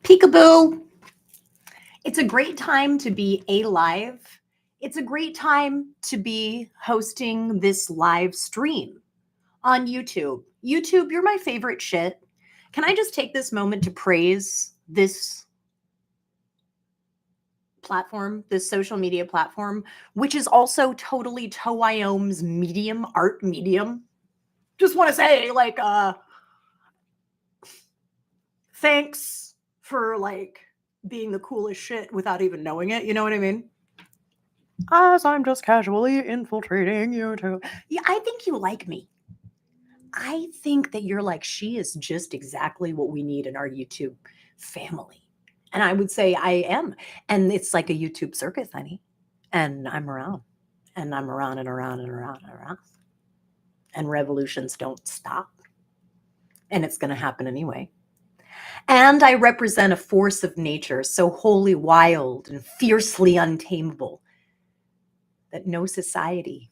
Peekaboo. It's a great time to be alive. It's a great time to be hosting this live stream on YouTube. YouTube, you're my favorite shit. Can I just take this moment to praise this platform, this social media platform, which is also totally TotaLly's art medium? Just want to say, thanks for being the coolest shit without even knowing it. You know what I mean? As I'm just casually infiltrating YouTube. Yeah, I think you like me. I think that you're like, she is just exactly what we need in our YouTube family. And I would say I am. And it's like a YouTube circus, honey. And I'm around. And I'm around and around and around and around. And revolutions don't stop. And it's going to happen anyway. And I represent a force of nature so wholly wild and fiercely untamable that no society,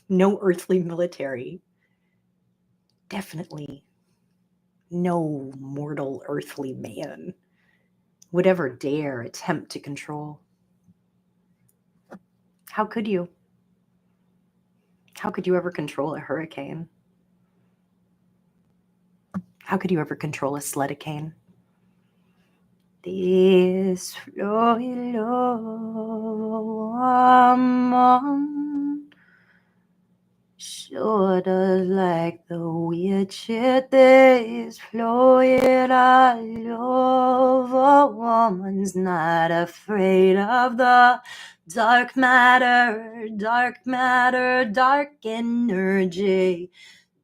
no earthly military, definitely no mortal earthly man would ever dare attempt to control. How could you? How could you ever control a hurricane? How could you ever control a sledicane? This flowy woman sure does like the weird shit that is flowing all over. Woman's not afraid of the dark matter, dark energy.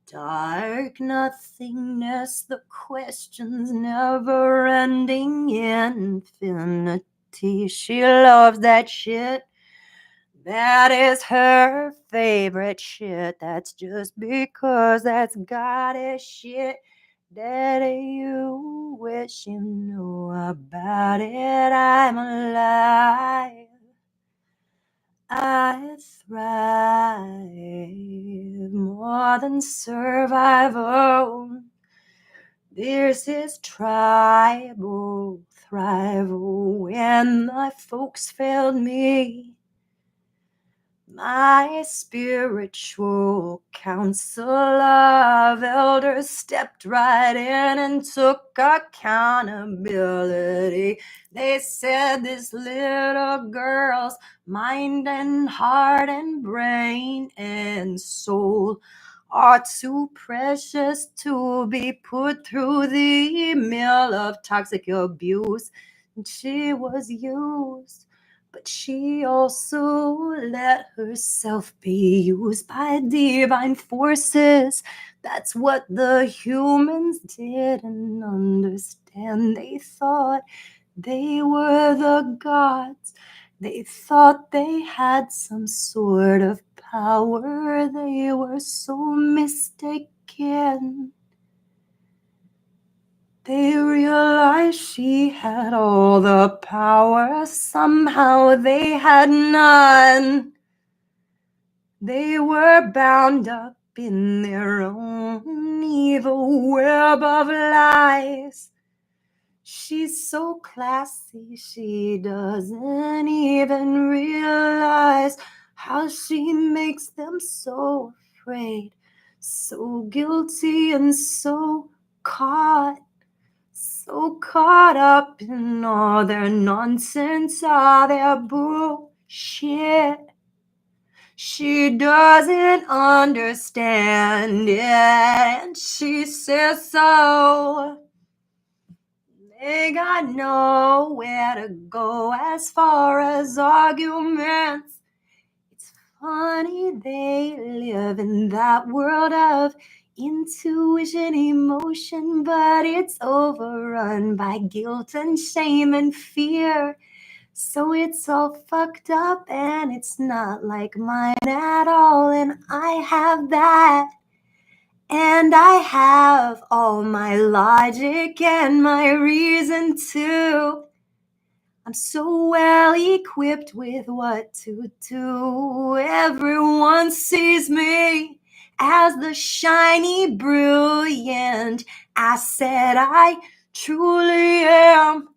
Dark nothingness, the questions never ending infinity. She loves that shit. That is her favorite shit. That's just because that's goddess shit that you wish you knew about it. I'm alive. I thrive more than survival. This is tribal thrival. When my folks failed me, my spiritual council of elders stepped right in and took accountability. They said this little girl's mind and heart and brain and soul are too precious to be put through the mill of toxic abuse. And she was used, but she also let herself be used by divine forces. That's what the humans didn't understand. They thought they were the gods. They thought they had some sort of power. They were so mistaken. They realized she had all the power. Somehow they had none. They were bound up in their own evil web of lies. She's so classy, she doesn't even realize how she makes them so afraid, so guilty and so caught up in all their nonsense, all their bullshit. She doesn't understand it, and she says so. They got nowhere to go as far as arguments. It's funny they live in that world of intuition, emotion, but it's overrun by guilt and shame and fear. So it's all fucked up and it's not like mine at all. And I have that. And I have all my logic and my reason too. I'm so well equipped with what to do. Everyone sees me as the shiny, brilliant asset. I truly am.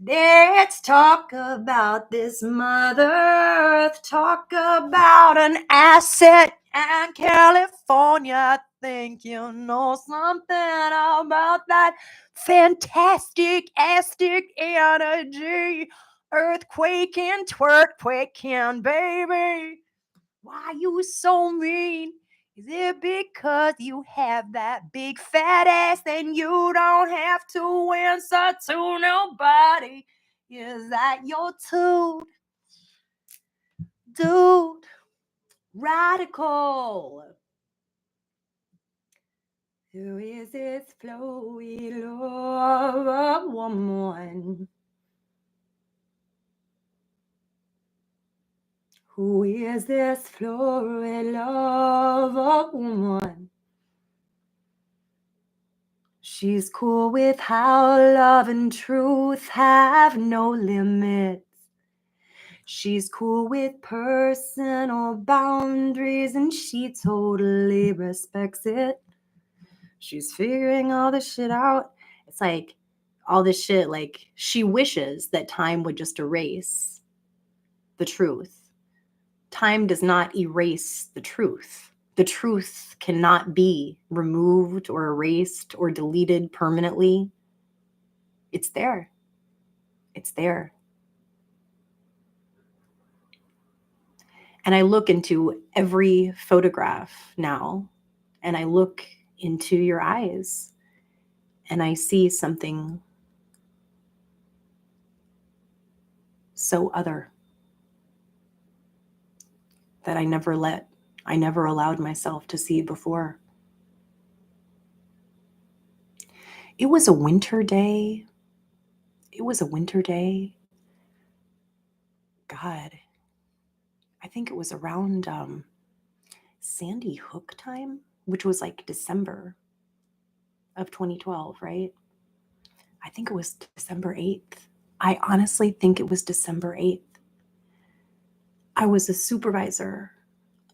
Let's talk about this Mother Earth. Talk about an asset and California. I think you know something about that fantastic astic energy. Earthquake and twerkquaking, baby. Why you so mean? Is it because you have that big fat ass and you don't have to answer to nobody? Is that your dude? Radical. Who is this flowy love woman? Who is this flowy love woman? She's cool with how love and truth have no limits. She's cool with personal boundaries and she totally respects it. She's figuring all this shit out. It's like all this shit, like she wishes that time would just erase the truth. Time does not erase the truth. The truth cannot be removed or erased or deleted permanently. It's there. It's there. And I look into every photograph now, and I look into your eyes, and I see something so other that I never allowed myself to see before. It was a winter day. God, I think it was around Sandy Hook time, which was like December of 2012, right? I think it was December 8th. I honestly think it was December 8th. I was a supervisor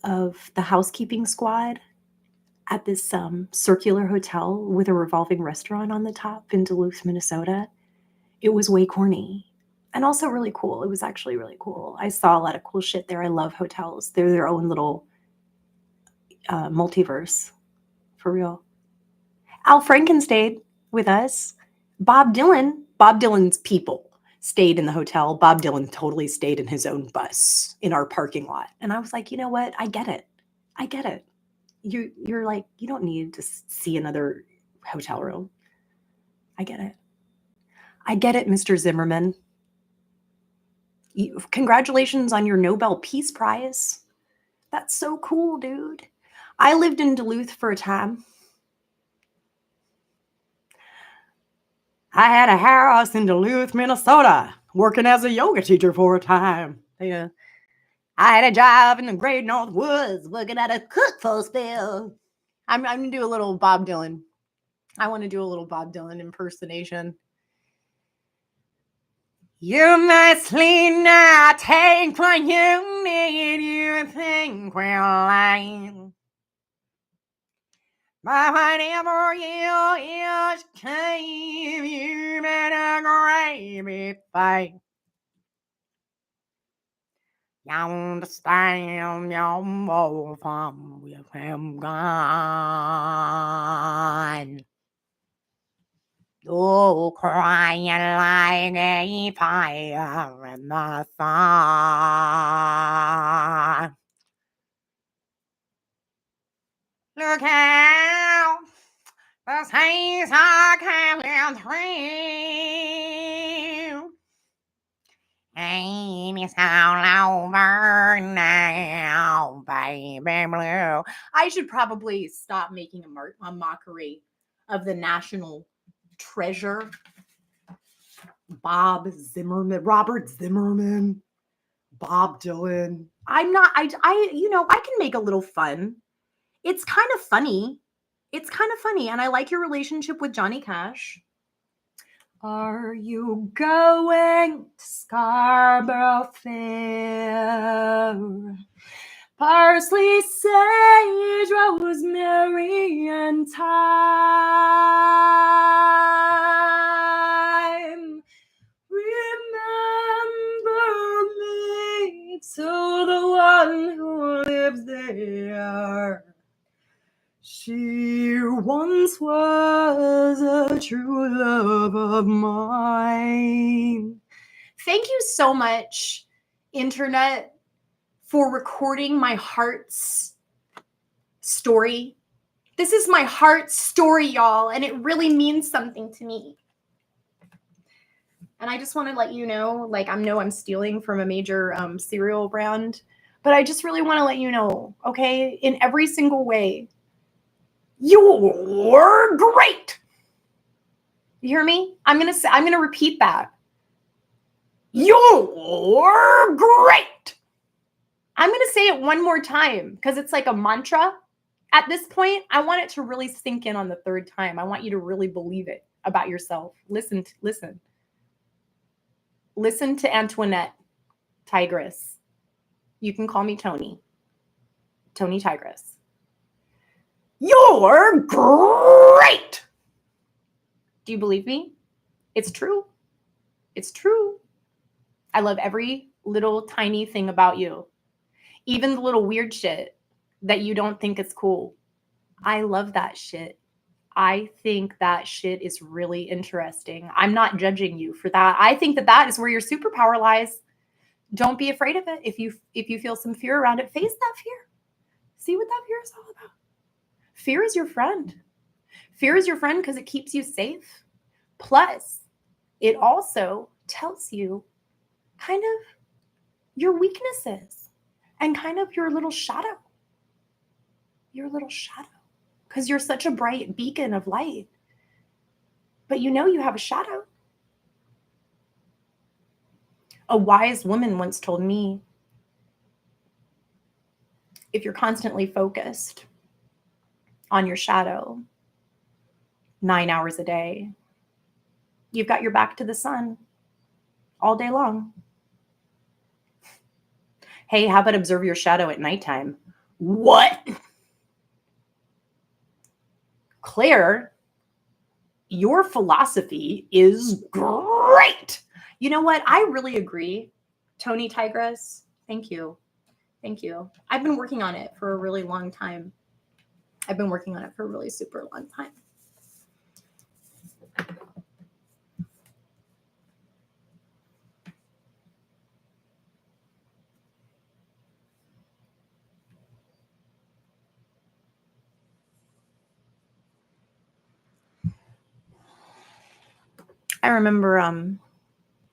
of the housekeeping squad at this circular hotel with a revolving restaurant on the top in Duluth, Minnesota. It was way corny and also really cool. It was actually really cool. I saw a lot of cool shit there. I love hotels. They're their own little multiverse, for real. Al Franken stayed with us. Bob Dylan's people stayed in the hotel. Bob Dylan totally stayed in his own bus in our parking lot. And I was like, you know what? I get it. You're like, you don't need to see another hotel room. I get it, Mr. Zimmerman. Congratulations on your Nobel Peace Prize. That's so cool, dude. I lived in Duluth for a time. I had a house in Duluth, Minnesota, working as a yoga teacher for a time. Yeah. I had a job in the Great North Woods, working at a cook for a spell. I'm going to do a little Bob Dylan. I want to do a little Bob Dylan impersonation. You nicely not take what you need, you think we're lying. But whatever you is, came, you better grab it fast. You understand your more fun with him gone. Oh, crying like a fire in the sun. Look out, the saints are coming through. And it's all over now, baby blue. I should probably stop making a mockery of the national treasure, Robert Zimmerman, Bob Dylan. I can make a little fun. It's kind of funny. And I like your relationship with Johnny Cash. Are you going to Scarborough Fair? Parsley, sage, rosemary, and thyme. once was a true love of mine. Thank you so much, internet, for recording my heart's story. This is my heart's story, y'all, and it really means something to me. And I just want to let you know, like, I know I'm stealing from a major cereal brand, but I just really want to let you know, okay, in every single way, you're great. You hear me? I'm gonna repeat that. You're great. I'm gonna say it one more time because it's like a mantra. At this point, I want it to really sink in on the third time. I want you to really believe it about yourself. Listen to Antoinette Tigress. You can call me Tony Tigress. You're great. Do you believe me? It's true. It's true. I love every little tiny thing about you. Even the little weird shit that you don't think is cool. I love that shit. I think that shit is really interesting. I'm not judging you for that. I think that that is where your superpower lies. Don't be afraid of it. If you feel some fear around it, face that fear. See what that fear is all about. Fear is your friend. Fear is your friend because it keeps you safe. Plus, it also tells you kind of your weaknesses and kind of your little shadow. Your little shadow. Because you're such a bright beacon of light. But you know you have a shadow. A wise woman once told me, if you're constantly focused on your shadow 9 hours a day, you've got your back to the sun all day long. Hey, how about observe your shadow at nighttime? What? Claire, your philosophy is great. You know what? I really agree. Tony Tigress, thank you. Thank you. I've been working on it for a really long time. I've been working on it for a really super long time. I remember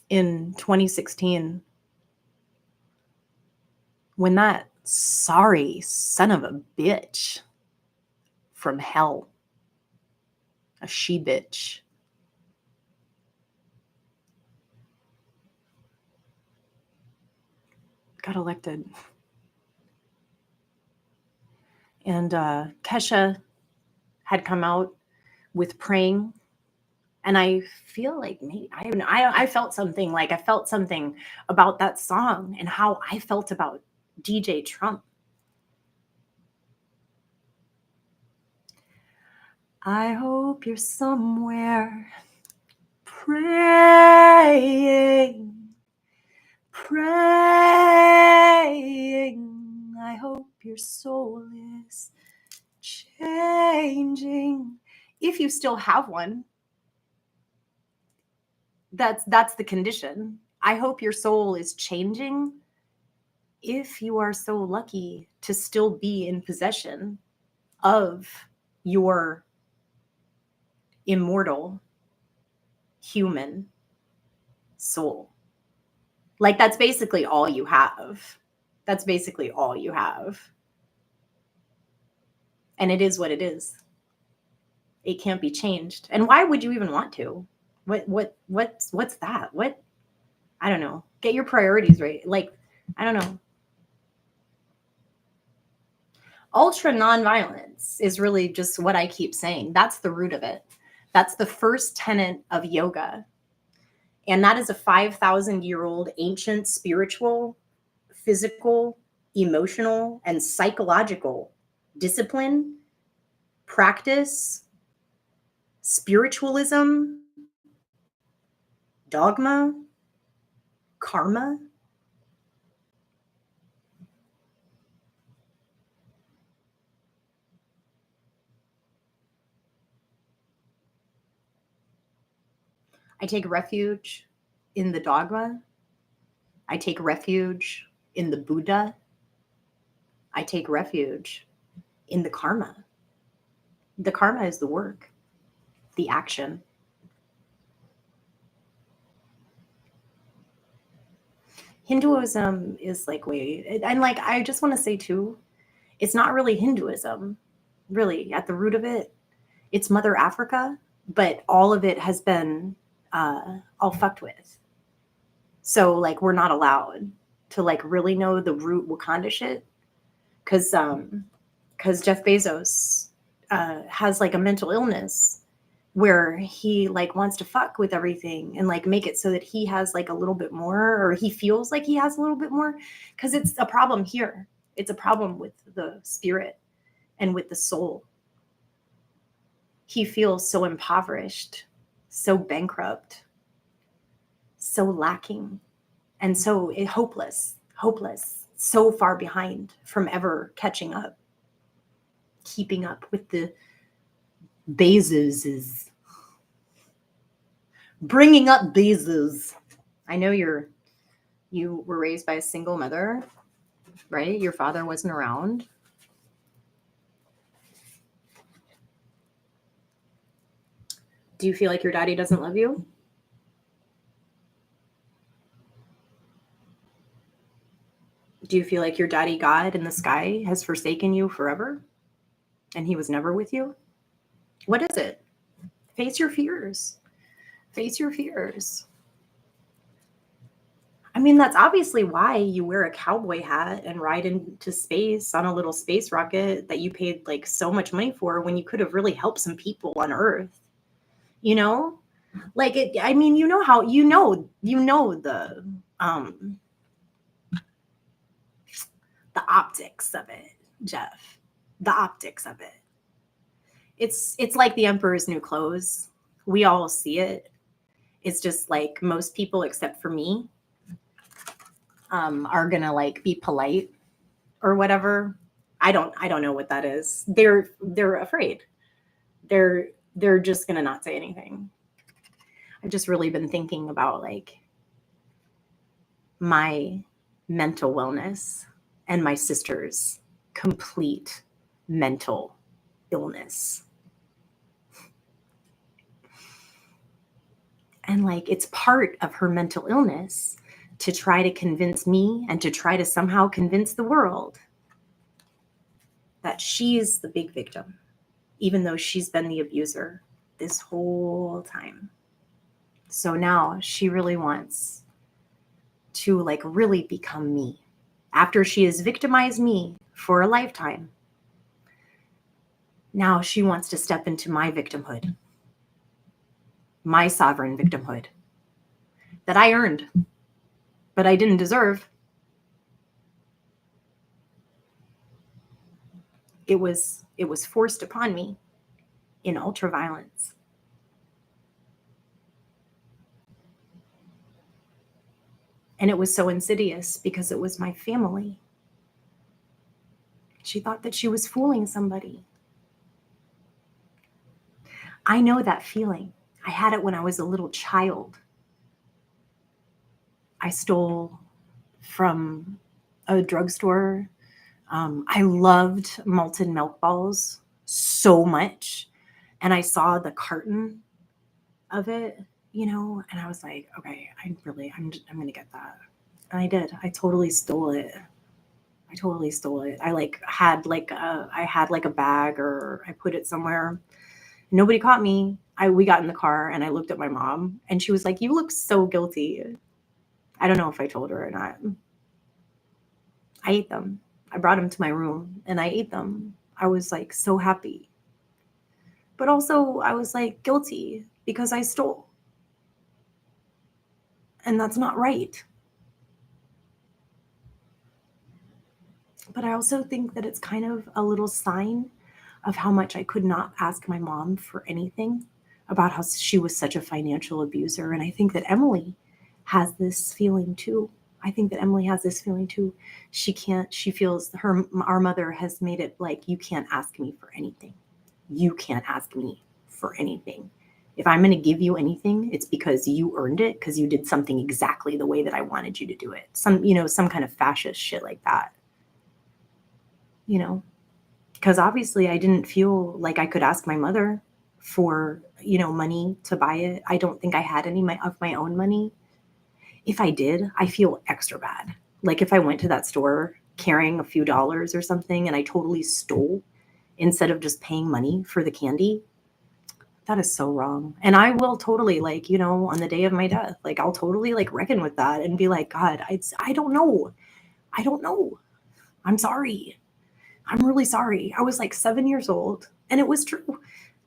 in 2016 when that sorry son of a bitch from hell, a she bitch, got elected. And Kesha had come out with Praying. And I feel like maybe I felt something, like I felt something about that song and how I felt about DJ Trump. I hope you're somewhere praying. I hope your soul is changing. If you still have one, that's the condition. I hope your soul is changing if you are so lucky to still be in possession of your immortal human soul. Like, that's basically all you have. That's basically all you have. And it is what it is. It can't be changed. And why would you even want to? What's that? What? I don't know. Get your priorities right. Like, I don't know. Ultra nonviolence is really just what I keep saying. That's the root of it. That's the first tenet of yoga. And that is a 5,000-year-old ancient spiritual, physical, emotional, and psychological discipline, practice, spiritualism, dogma, karma. I take refuge in the dogma. I take refuge in the Buddha. I take refuge in the karma. The karma is the work, the action. Hinduism is like way, and like I just want to say too, it's not really Hinduism, really at the root of it. It's Mother Africa, but all of it has been all fucked with. So like we're not allowed to like really know the root Wakanda shit, because Jeff Bezos has like a mental illness where he like wants to fuck with everything and like make it so that he has like a little bit more, or he feels like he has a little bit more, because it's a problem here. It's a problem with the spirit and with the soul. He feels so impoverished, so bankrupt, so lacking, and so hopeless, so far behind from ever catching up, keeping up with the Bezoses. Bringing up Bezos. I know you were raised by a single mother, right? Your father wasn't around. Do you feel like your daddy doesn't love you? Do you feel like your daddy God in the sky has forsaken you forever and he was never with you? What is it? Face your fears. Face your fears. I mean, that's obviously why you wear a cowboy hat and ride into space on a little space rocket that you paid like so much money for, when you could have really helped some people on Earth. You know? Like it, I mean, you know how the optics of it, Jeff. The optics of it. It's like the Emperor's New Clothes. We all see it. It's just like most people, except for me, are gonna like be polite or whatever. I don't know what that is. They're afraid. They're just gonna not say anything. I've just really been thinking about like my mental wellness and my sister's complete mental illness. And like it's part of her mental illness to try to convince me and to try to somehow convince the world that she's the big victim, even though she's been the abuser this whole time. So now she really wants to like really become me. After she has victimized me for a lifetime, now she wants to step into my victimhood, my sovereign victimhood that I earned, but I didn't deserve. It was forced upon me in ultraviolence. And it was so insidious because it was my family. She thought that she was fooling somebody. I know that feeling. I had it when I was a little child. I stole from a drugstore. I loved malted milk balls so much. And I saw the carton of it, you know, and I was like, okay, I'm going to get that. And I did. I totally stole it. I had a bag, or I put it somewhere. Nobody caught me. We got in the car and I looked at my mom and she was like, you look so guilty. I don't know if I told her or not. I ate them. I brought them to my room and I ate them. I was like so happy. But also I was like guilty because I stole. And that's not right. But I also think that it's kind of a little sign of how much I could not ask my mom for anything, about how she was such a financial abuser. And I think that Emily has this feeling too. She feels our mother has made it like, you can't ask me for anything. You can't ask me for anything. If I'm going to give you anything, it's because you earned it, because you did something exactly the way that I wanted you to do it. Some kind of fascist shit like that. Because obviously I didn't feel like I could ask my mother for, money to buy it. I don't think I had any of my own money. If I did, I feel extra bad. Like if I went to that store carrying a few dollars or something and I totally stole instead of just paying money for the candy, that is so wrong. And I will totally, on the day of my death, I'll totally reckon with that and be like, God, I don't know. I don't know. I'm sorry. I'm really sorry. I was 7 years old and it was true.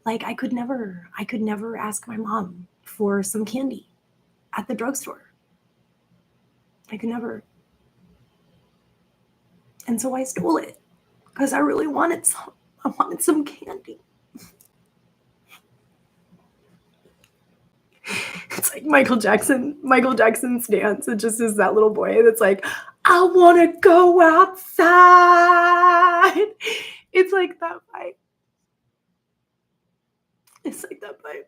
I could never ask my mom for some candy at the drugstore. I could never. And so I stole it because I really wanted some. I wanted some candy. It's like Michael Jackson's dance. It just is that little boy that's like, I want to go outside. It's like that vibe. It's like that vibe.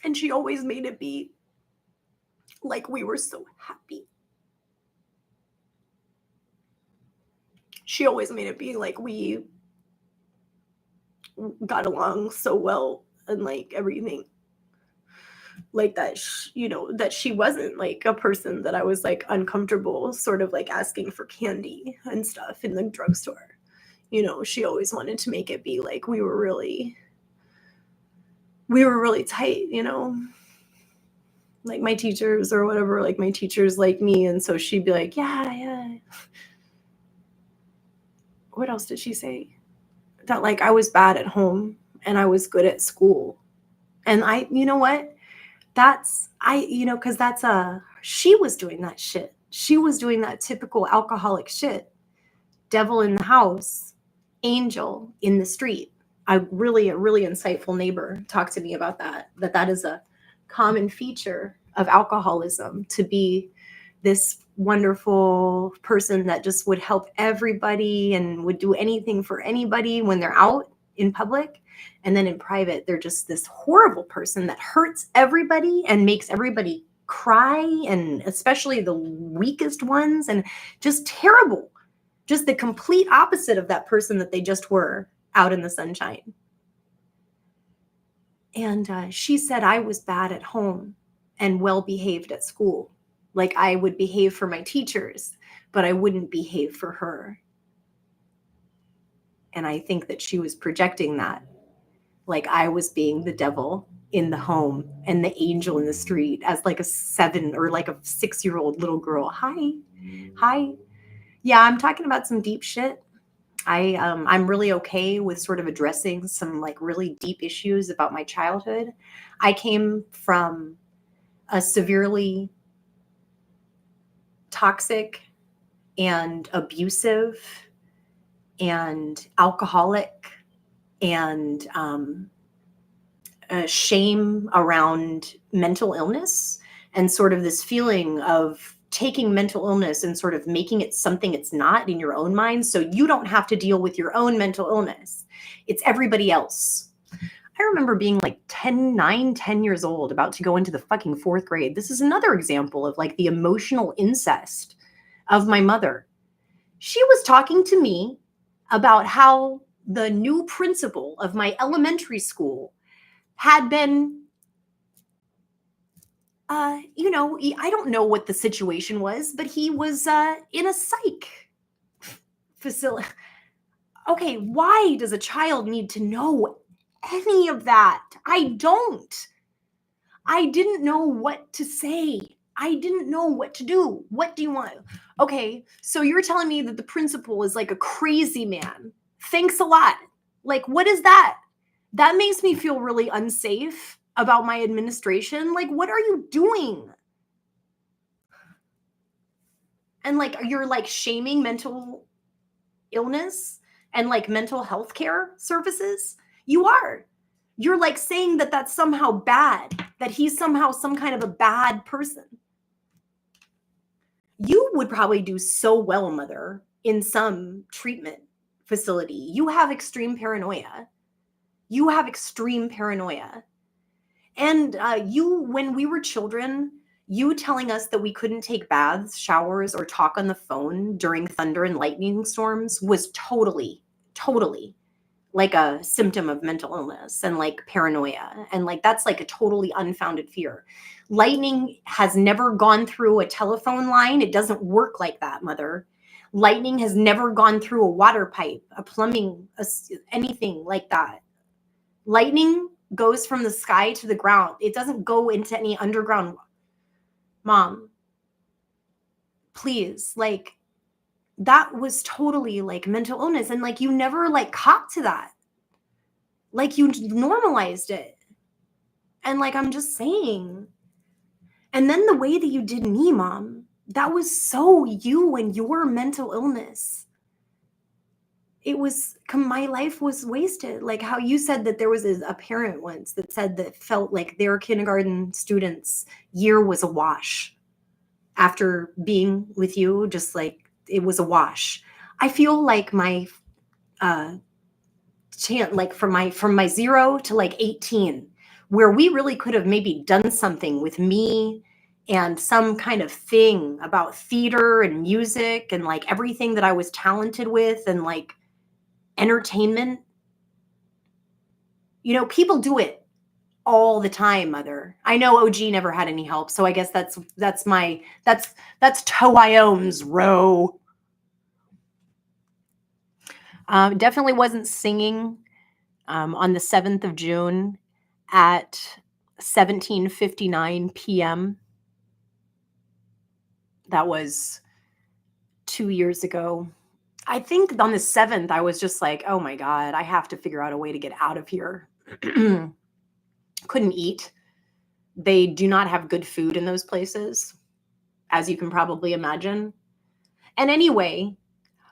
And she always made it be like we were so happy. She always made it be like we got along so well and everything. That, that she wasn't a person that I was uncomfortable sort of asking for candy and stuff in the drugstore. She always wanted to make it be like we were really tight, my teachers or whatever, my teachers like me. And so she'd be like, yeah. What else did she say? That I was bad at home and I was good at school. And you know what? Because she was doing that shit. She was doing that typical alcoholic shit. Devil in the house, angel in the street. A really insightful neighbor talked to me about that is a common feature of alcoholism, to be this wonderful person that just would help everybody and would do anything for anybody when they're out in public. And then in private, they're just this horrible person that hurts everybody and makes everybody cry, and especially the weakest ones, and just terrible. Just the complete opposite of that person that they just were out in the sunshine. And she said I was bad at home and well-behaved at school. I would behave for my teachers, but I wouldn't behave for her. And I think that she was projecting that. I was being the devil in the home and the angel in the street as a 7 or a 6-year-old little girl. Hi. Yeah, I'm talking about some deep shit. I'm really okay with sort of addressing some really deep issues about my childhood. I came from a severely toxic and abusive and alcoholic and shame around mental illness, and sort of this feeling of taking mental illness and sort of making it something it's not in your own mind, so you don't have to deal with your own mental illness. It's everybody else. I remember being 10 years old, about to go into the fucking 4th grade. This is another example of the emotional incest of my mother. She was talking to me about how the new principal of my elementary school had been, I don't know what the situation was, but he was in a psych facility. Okay, why does a child need to know any of that? I didn't know what to say. I didn't know what to do. What do you want? Okay, so you're telling me that the principal is a crazy man. Thanks a lot. What is that? That makes me feel really unsafe about my administration. What are you doing? And you're shaming mental illness and mental health care services. You are. You're saying that that's somehow bad, that he's somehow some kind of a bad person. You would probably do so well, mother, in some treatment facility. You have extreme paranoia. You have extreme paranoia. And when we were children, you telling us that we couldn't take baths, showers, or talk on the phone during thunder and lightning storms was totally, totally like a symptom of mental illness and like paranoia. And like that's like a totally unfounded fear. Lightning has never gone through a telephone line. It doesn't work like that, mother. Lightning has never gone through a water pipe, a plumbing, anything like that. Lightning goes from the sky to the ground. It doesn't go into any underground. Mom, please, like that was totally like mental illness. And like you never like caught to that. Like you normalized it. And like I'm just saying. And then the way that you did me, Mom, that was so you and your mental illness. It was, my life was wasted. Like how you said that there was a parent once that said that felt like their kindergarten students' year was a wash after being with you, just like it was a wash. I feel like my like from my 0 to like 18, where we really could have maybe done something with me and some kind of thing about theater and music and like everything that I was talented with and like entertainment. You know, people do it all the time, Mother. I know OG never had any help, so I guess that's TotaLly's row. Definitely wasn't singing on the 7th of June at 17:59 p.m. That was 2 years ago. I think on the 7th, I was just like, oh my God, I have to figure out a way to get out of here. Couldn't eat. They do not have good food in those places, as you can probably imagine. And anyway,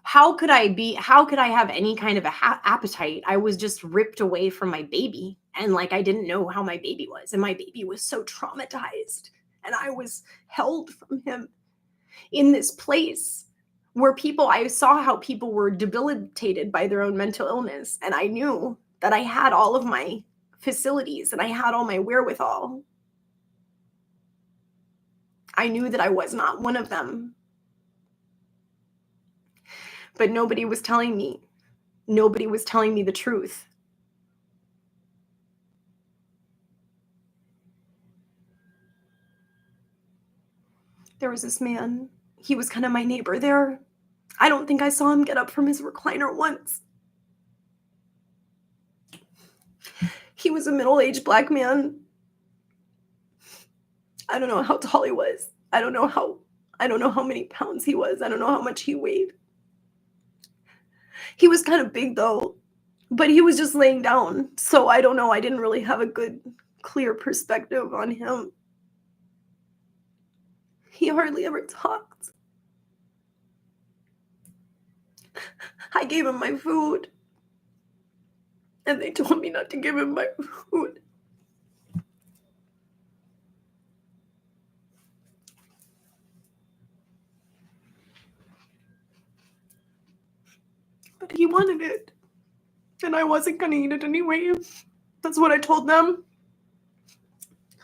how could I have any kind of appetite? I was just ripped away from my baby. And like, I didn't know how my baby was. And my baby was so traumatized. And I was held from him in this place where I saw how people were debilitated by their own mental illness. And I knew that I had all of my facilities and I had all my wherewithal. I knew that I was not one of them. But nobody was telling me. Nobody was telling me the truth. There was this man. He was kind of my neighbor there. I don't think I saw him get up from his recliner once. He was a middle-aged Black man. I don't know how tall he was. I don't know how many pounds he was. I don't know how much he weighed. He was kind of big though, but he was just laying down. So I don't know. I didn't really have a good, clear perspective on him. He hardly ever talked. I gave him my food. And they told me not to give him my food. But he wanted it. And I wasn't going to eat it anyway. That's what I told them.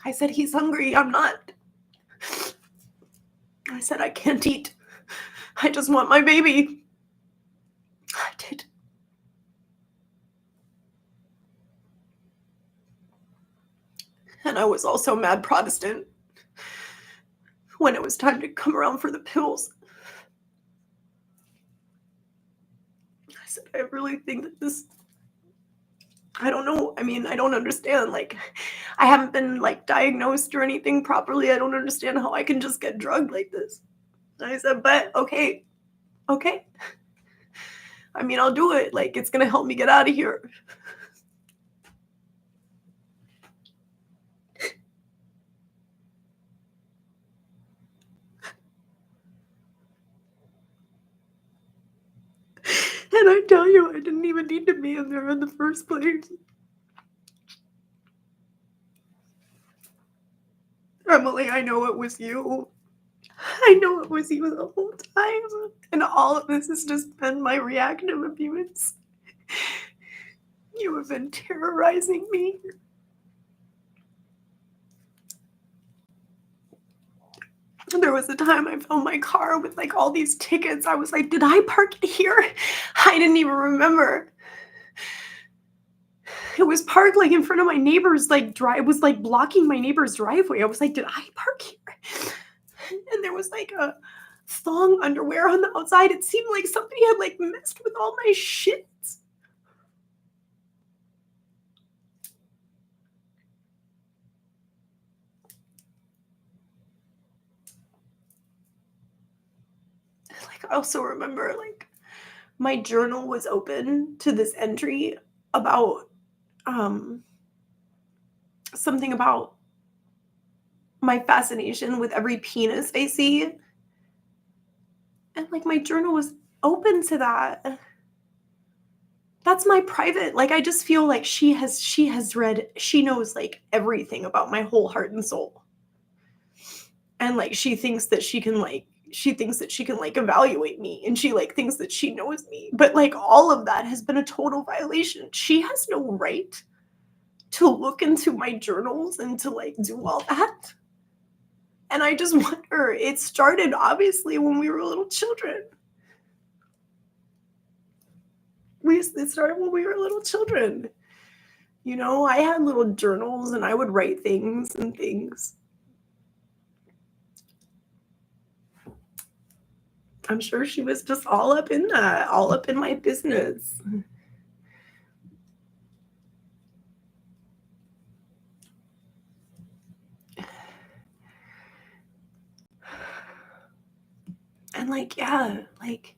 I said, he's hungry. I'm not. I said, I can't eat. I just want my baby. I did. And I was also mad Protestant when it was time to come around for the pills. I said, I really think that this, I don't know. I mean, I don't understand. Like, I haven't been like diagnosed or anything properly. I don't understand how I can just get drugged like this. And I said, but okay. I mean, I'll do it. Like, it's going to help me get out of here. And I tell you, I didn't even need to be in there in the first place. Emily, I know it was you. I know it was you the whole time, and all of this has just been my reactive abuse. You have been terrorizing me. There was a time I found my car with like all these tickets. I was like, did I park it here? I didn't even remember. It was parked like in front of my neighbor's like drive. It was like blocking my neighbor's driveway. I was like, did I park here? And there was like a thong underwear on the outside. It seemed like somebody had like messed with all my shit. Like I also remember like my journal was open to this entry about um something about my fascination with every penis I see. And like my journal was open to that. That's my private, like I just feel like she has read, she knows like everything about my whole heart and soul. And like she thinks that she can like evaluate me, and she like thinks that she knows me. But like all of that has been a total violation. She has no right to look into my journals and to like do all that. And I just wonder, it started obviously when we were little children. It started when we were little children. You know, I had little journals and I would write things and things. I'm sure she was just all up in that, all up in my business. And like, yeah, like,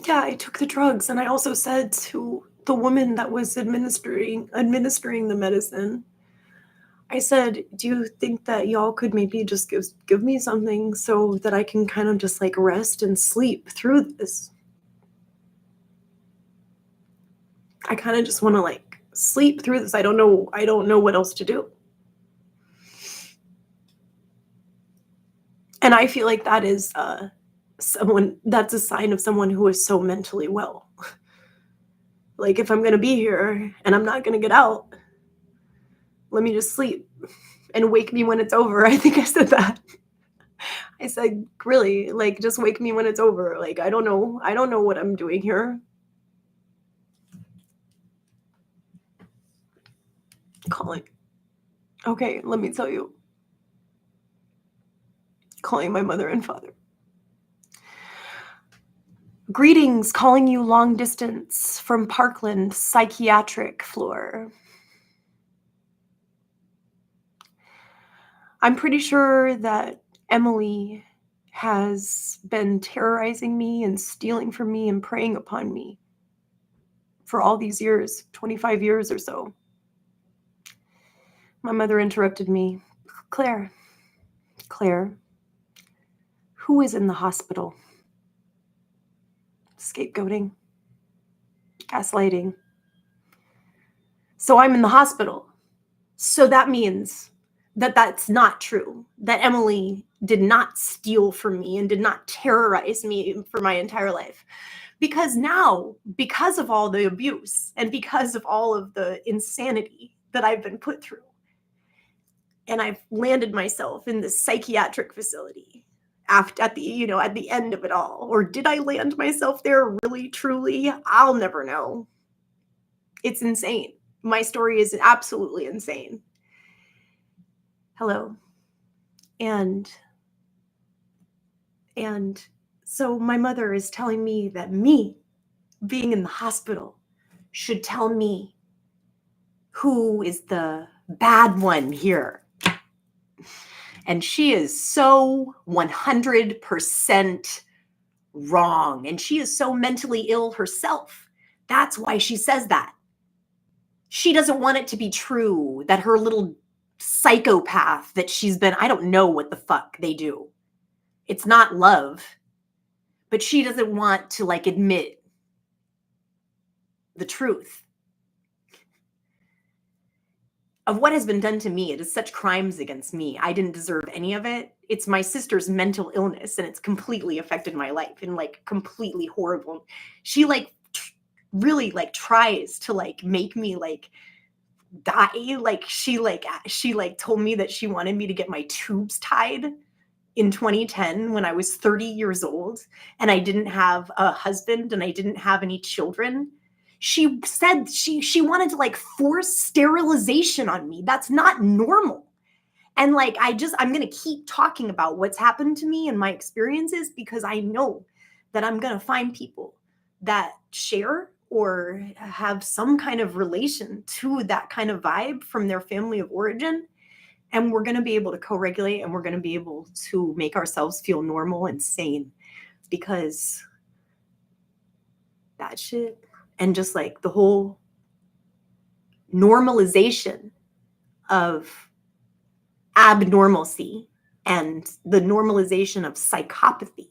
yeah, I took the drugs, and I also said to the woman that was administering the medicine, I said, "Do you think that y'all could maybe just give me something so that I can kind of just like rest and sleep through this? I kind of just want to like sleep through this. I don't know what else to do." And I feel like that is someone that's a sign of someone who is so mentally well. Like if I'm going to be here and I'm not going to get out, let me just sleep and wake me when it's over. I think I said that. I said, really, like, just wake me when it's over. Like, I don't know. I don't know what I'm doing here. Calling. Okay, let me tell you. Calling my mother and father. Greetings, calling you long distance from Parkland psychiatric floor. I'm pretty sure that Emily has been terrorizing me and stealing from me and preying upon me for all these years, 25 years or so. My mother interrupted me. Claire, who is in the hospital? Scapegoating, gaslighting. So I'm in the hospital. So that means that that's not true, that Emily did not steal from me and did not terrorize me for my entire life. Because now, because of all the abuse and because of all of the insanity that I've been put through, and I've landed myself in this psychiatric facility at the end of it all. Or did I land myself there really, truly? I'll never know. It's insane. My story is absolutely insane. Hello. And so my mother is telling me that me being in the hospital should tell me who is the bad one here. And she is so 100% wrong. And she is so mentally ill herself. That's why she says that. She doesn't want it to be true that her little psychopath that she's been, I don't know what the fuck they do. It's not love. But she doesn't want to like admit the truth. of what has been done to me. It is such crimes against me. I didn't deserve any of it. It's my sister's mental illness, and it's completely affected my life and like completely horrible. She like really like tries to like make me like die. Like she told me that she wanted me to get my tubes tied in 2010 when I was 30 years old and I didn't have a husband and I didn't have any children. She said she wanted to like force sterilization on me. That's not normal. And like I'm going to keep talking about what's happened to me and my experiences because I know that I'm going to find people that share or have some kind of relation to that kind of vibe from their family of origin. And we're going to be able to co-regulate and we're going to be able to make ourselves feel normal and sane because that shit and just like the whole normalization of abnormalcy and the normalization of psychopathy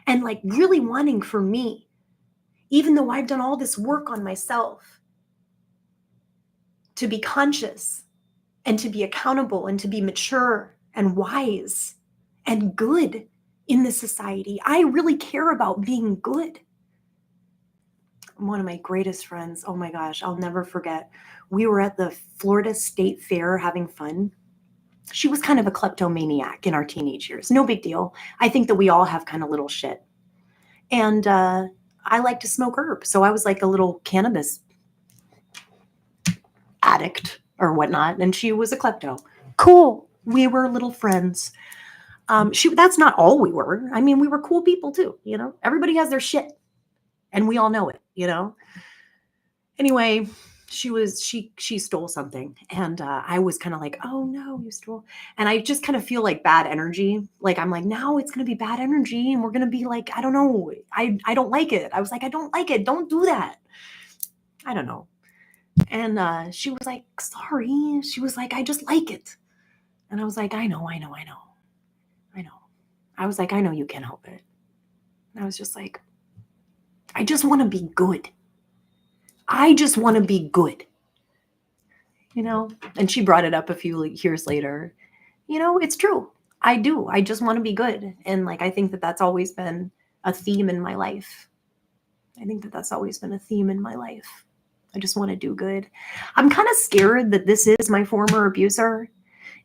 and like really wanting for me, even though I've done all this work on myself, to be conscious and to be accountable and to be mature and wise and good in this society. I really care about being good. One of my greatest friends, oh my gosh, I'll never forget. We were at the Florida State Fair having fun. She was kind of a kleptomaniac in our teenage years. No big deal. I think that we all have kind of little shit. And I like to smoke herb. So I was like a little cannabis addict or whatnot. And she was a klepto. Cool. We were little friends. That's not all we were. I mean, we were cool people too, you know? Everybody has their shit. And we all know it, you know? Anyway, she stole something. And I was kind of like, oh no, you stole. And I just kind of feel like bad energy. Like, I'm like, now it's going to be bad energy. And we're going to be like, I don't know. I don't like it. I was like, I don't like it. Don't do that. I don't know. And she was like, sorry. She was like, I just like it. And I was like, I know. I was like, I know you can't help it. And I was just like, I just want to be good. I just want to be good. You know? And she brought it up a few years later. You know, it's true. I do. I just want to be good. And like, I think that that's always been a theme in my life. I just want to do good. I'm kind of scared that this is my former abuser.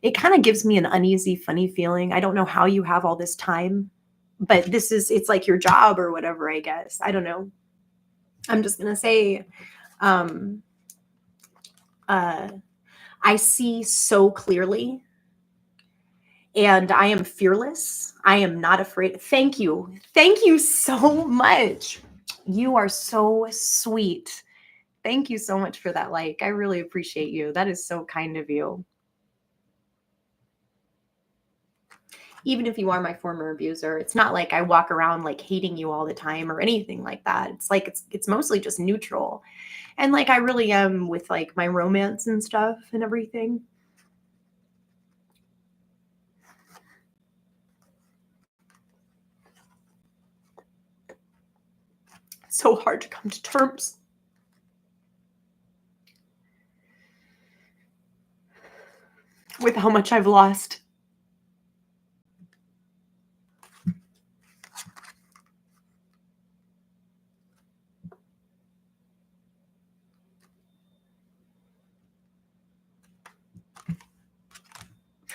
It kind of gives me an uneasy, funny feeling. I don't know how you have all this time, but it's like your job or whatever, I guess. I don't know. I'm just going to say, I see so clearly and I am fearless. I am not afraid. Thank you. Thank you so much. You are so sweet. Thank you so much for that like. I really appreciate you. That is so kind of you. Even if you are my former abuser, it's not like I walk around like hating you all the time or anything like that. It's like it's mostly just neutral. And like I really am with like my romance and stuff and everything. It's so hard to come to terms with how much I've lost.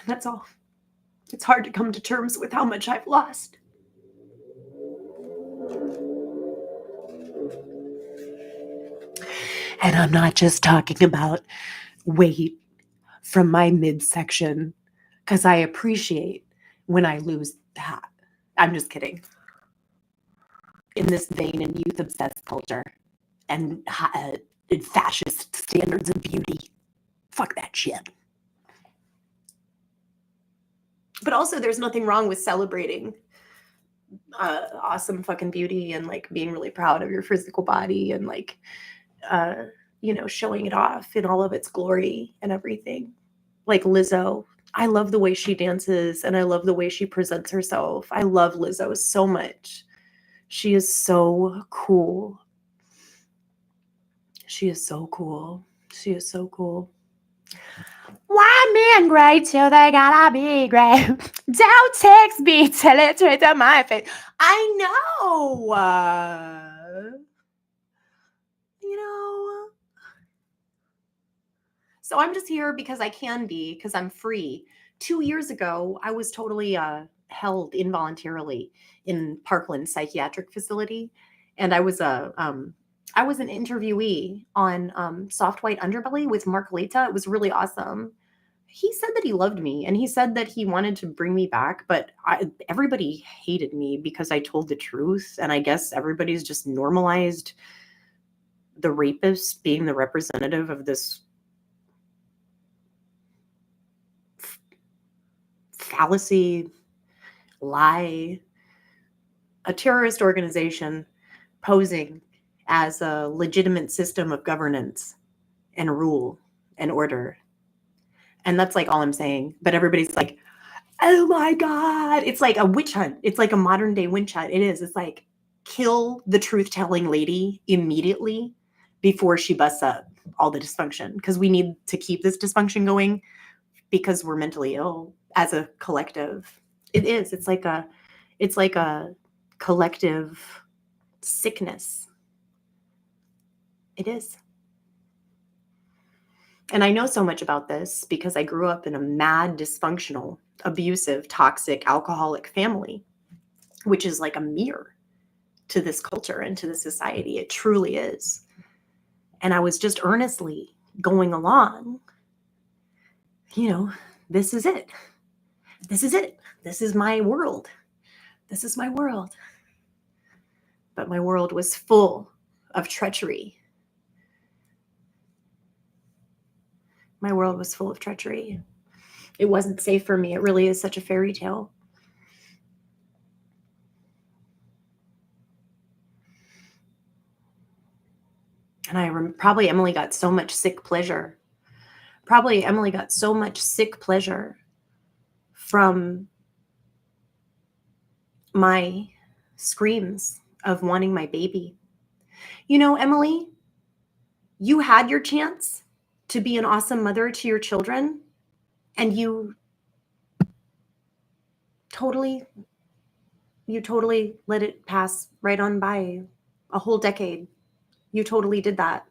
That's all. It's hard to come to terms with how much I've lost. And I'm not just talking about weight from my midsection, because I appreciate when I lose that. I'm just kidding. In this vein and youth obsessed culture and fascist standards of beauty, fuck that shit. But also, there's nothing wrong with celebrating awesome fucking beauty and like being really proud of your physical body and like showing it off in all of its glory and everything. Like Lizzo, I love the way she dances and I love the way she presents herself. I love Lizzo so much. She is so cool. She is so cool. Why men great till they gotta be great? Don't text me, tell it straight to my face. I know. You know. So I'm just here because I can be, because I'm free. 2 years ago, I was totally held involuntarily in Parkland Psychiatric Facility, and I was an interviewee on Soft White Underbelly with Mark Leta. It was really awesome. He said that he loved me, and he said that he wanted to bring me back, but everybody hated me because I told the truth, and I guess everybody's just normalized the rapist being the representative of this fallacy, lie, a terrorist organization posing as a legitimate system of governance and rule and order. And that's like all I'm saying. But everybody's like, oh my God. It's like a witch hunt. It's like a modern day witch hunt. It is. It's like kill the truth telling lady immediately before she busts up all the dysfunction. Because we need to keep this dysfunction going because we're mentally ill as a collective. It is. It's like a collective sickness. It is. And I know so much about this because I grew up in a mad, dysfunctional, abusive, toxic, alcoholic family, which is like a mirror to this culture and to the society. It truly is. And I was just earnestly going along, this is it. This is it. This is my world. This is my world. But my world was full of treachery. My world was full of treachery. It wasn't safe for me. It really is such a fairy tale. And probably Emily got so much sick pleasure. From my screams of wanting my baby. Emily, you had your chance to be an awesome mother to your children, and you totally let it pass right on by a whole decade. You totally did that.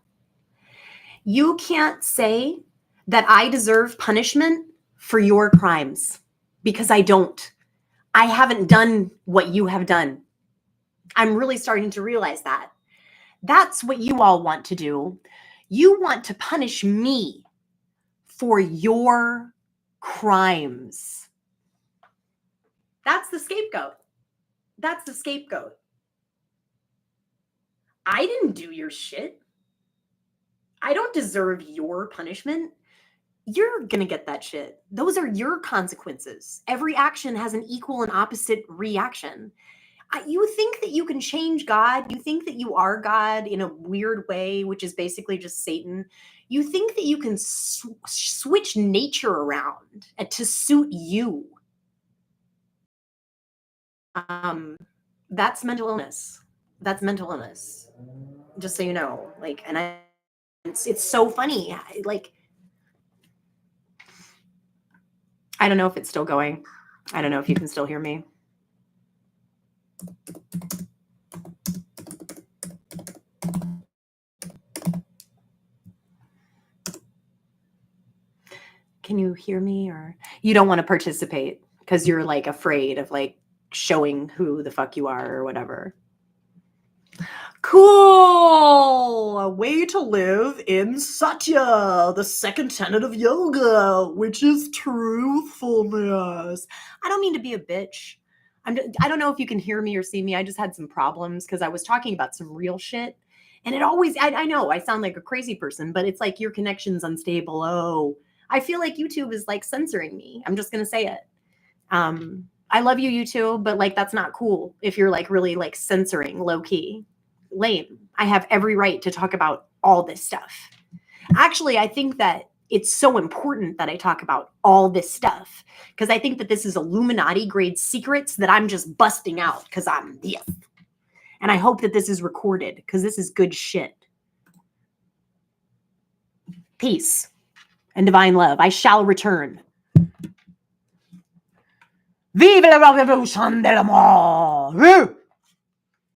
You can't say that I deserve punishment for your crimes, because I don't. I haven't done what you have done. I'm really starting to realize that. That's what you all want to do. You want to punish me for your crimes. That's the scapegoat. I didn't do your shit. I don't deserve your punishment. You're going to get that shit. Those are your consequences. Every action has an equal and opposite reaction. You think that you can change God. You think that you are God in a weird way, which is basically just Satan. You think that you can switch nature around to suit you. That's mental illness. Just so you know, it's so funny. I don't know if it's still going. I don't know if you can still hear me. Can you hear me, or you don't want to participate because you're afraid of showing who the fuck you are or whatever? Cool! A way to live in Satya, the second tenet of yoga, which is truthfulness. I don't mean to be a bitch. I don't know if you can hear me or see me. I just had some problems because I was talking about some real shit. And I know I sound like a crazy person, but it's like your connection's unstable. Oh, I feel like YouTube is censoring me. I'm just going to say it. I love you, YouTube, but that's not cool if you're really censoring low key. Lame. I have every right to talk about all this stuff. Actually, I think that it's so important that I talk about all this stuff because I think that this is Illuminati grade secrets that I'm just busting out because I'm this. And I hope that this is recorded because this is good shit. Peace. and divine love. I shall return. Vive la revolution de l'amour!